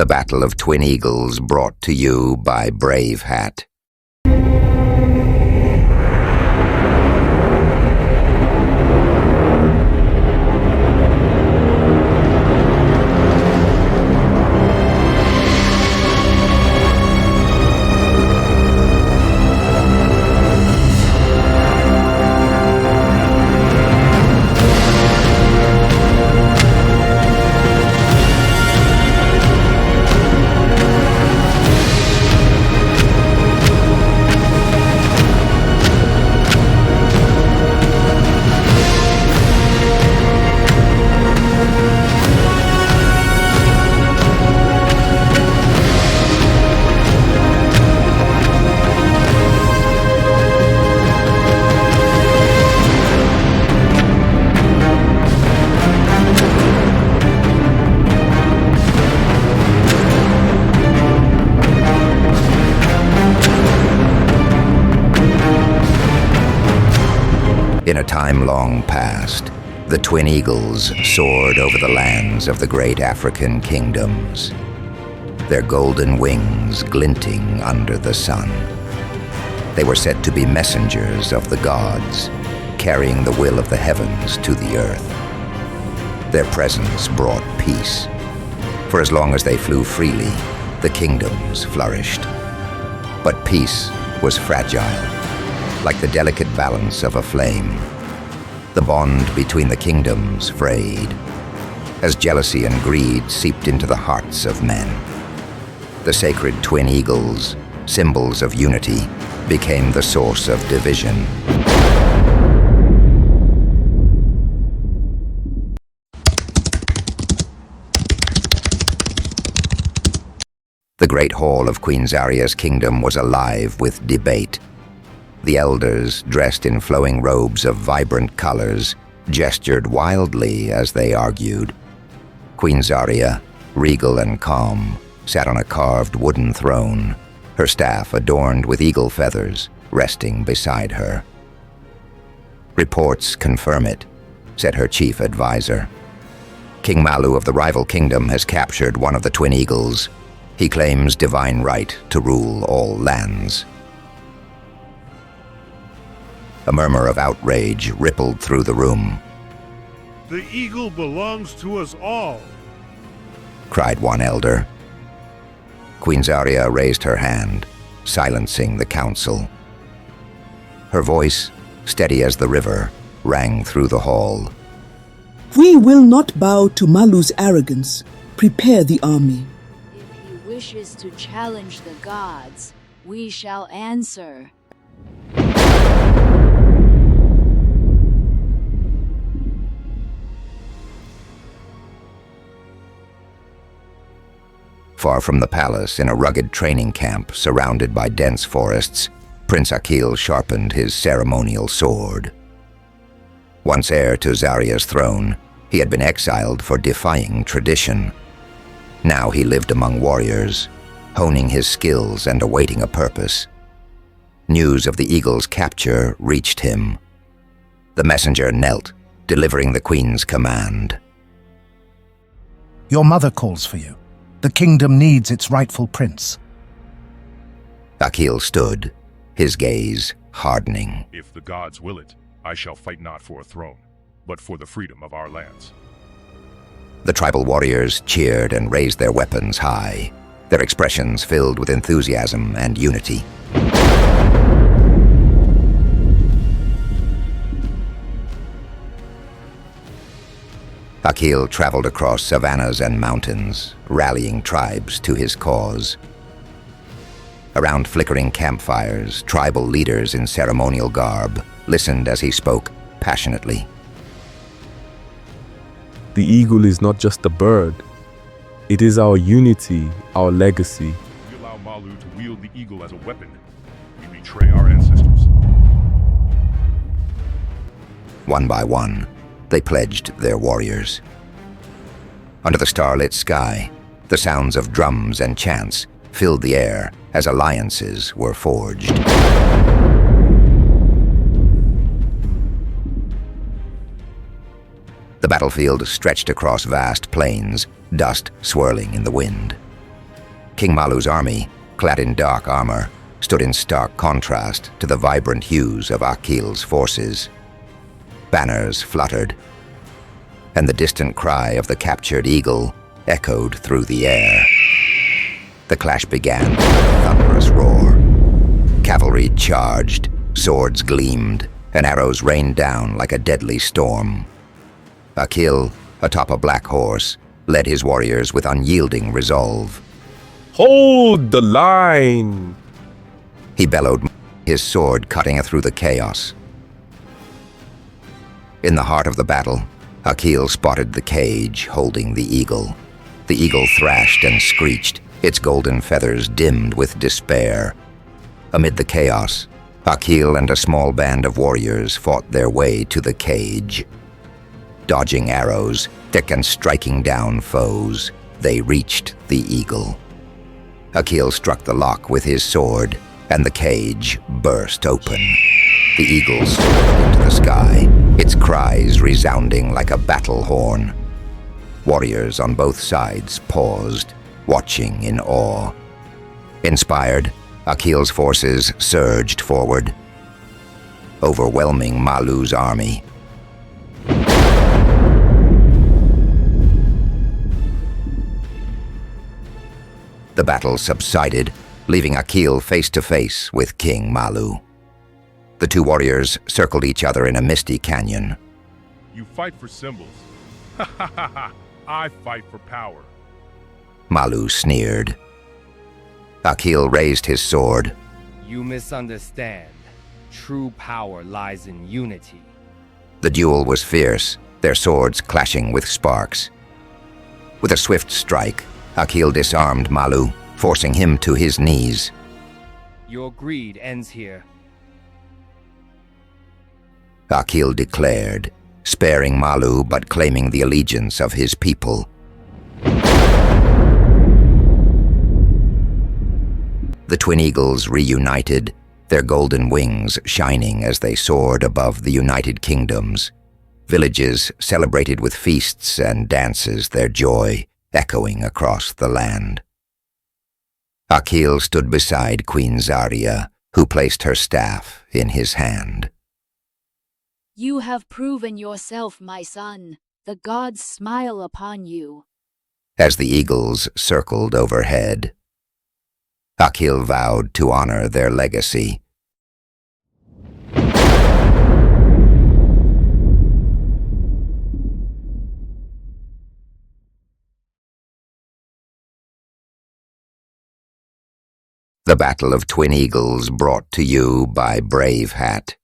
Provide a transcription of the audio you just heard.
The Battle of Twin Eagles, brought to you by Brave Hat. In a time long past, the Twin Eagles soared over the lands of the great African kingdoms, their golden wings glinting under the sun. They were said to be messengers of the gods, carrying the will of the heavens to the earth. Their presence brought peace. For as long as they flew freely, the kingdoms flourished. But peace was fragile, like the delicate balance of a flame. The bond between the kingdoms frayed, as jealousy and greed seeped into the hearts of men. The sacred twin eagles, symbols of unity, became the source of division. The great hall of Queen Zaria's kingdom was alive with debate. The elders, dressed in flowing robes of vibrant colors, gestured wildly as they argued. Queen Zaria, regal and calm, sat on a carved wooden throne, her staff adorned with eagle feathers, resting beside her. "Reports confirm it," said her chief advisor. "King Malu of the rival kingdom has captured one of the twin eagles. He claims divine right to rule all lands." A murmur of outrage rippled through the room. "The eagle belongs to us all," cried one elder. Queen Zaria raised her hand, silencing the council. Her voice, steady as the river, rang through the hall. "We will not bow to Malu's arrogance. Prepare the army." "If he wishes to challenge the gods, we shall answer." Far from the palace, in a rugged training camp surrounded by dense forests, Prince Akil sharpened his ceremonial sword. Once heir to Zaria's throne, he had been exiled for defying tradition. Now he lived among warriors, honing his skills and awaiting a purpose. News of the eagle's capture reached him. The messenger knelt, delivering the queen's command. "Your mother calls for you. The kingdom needs its rightful prince." Akil stood, his gaze hardening. "If the gods will it, I shall fight not for a throne, but for the freedom of our lands." The tribal warriors cheered and raised their weapons high, their expressions filled with enthusiasm and unity. Akil traveled across savannas and mountains, rallying tribes to his cause. Around flickering campfires, tribal leaders in ceremonial garb listened as he spoke passionately. The eagle is not just a bird. It is our unity, our legacy. We allow Malu to wield the eagle as a weapon. We betray our ancestors. One by one, they pledged their warriors. Under the starlit sky, the sounds of drums and chants filled the air as alliances were forged. The battlefield stretched across vast plains, dust swirling in the wind. King Malu's army, clad in dark armor, stood in stark contrast to the vibrant hues of Akil's forces. Banners fluttered, and the distant cry of the captured eagle echoed through the air. The clash began with a thunderous roar. Cavalry charged, swords gleamed, and arrows rained down like a deadly storm. Akil, atop a black horse, led his warriors with unyielding resolve. Hold the line! He bellowed, his sword cutting through the chaos. In the heart of the battle, Akil spotted the cage holding the eagle. The eagle thrashed and screeched, its golden feathers dimmed with despair. Amid the chaos, Akil and a small band of warriors fought their way to the cage. Dodging arrows, thick and striking down foes, they reached the eagle. Akil struck the lock with his sword, and the cage burst open. The eagle soared into the sky, its cries resounding like a battle horn. Warriors on both sides paused, watching in awe. Inspired, Akil's forces surged forward, overwhelming Malu's army. The battle subsided, leaving Akil face to face with King Malu. The two warriors circled each other in a misty canyon. You fight for symbols. Ha ha ha ha! I fight for power. Malu sneered. Akil raised his sword. You misunderstand. True power lies in unity. The duel was fierce, their swords clashing with sparks. With a swift strike, Akil disarmed Malu, forcing him to his knees. Your greed ends here. Akil declared, sparing Malu but claiming the allegiance of his people. The twin eagles reunited, their golden wings shining as they soared above the United Kingdoms. Villages celebrated with feasts and dances, their joy echoing across the land. Akil stood beside Queen Zaria, who placed her staff in his hand. You have proven yourself, my son. The gods smile upon you. As the eagles circled overhead, Akil vowed to honor their legacy. The Battle of Twin Eagles, brought to you by Brave Hat.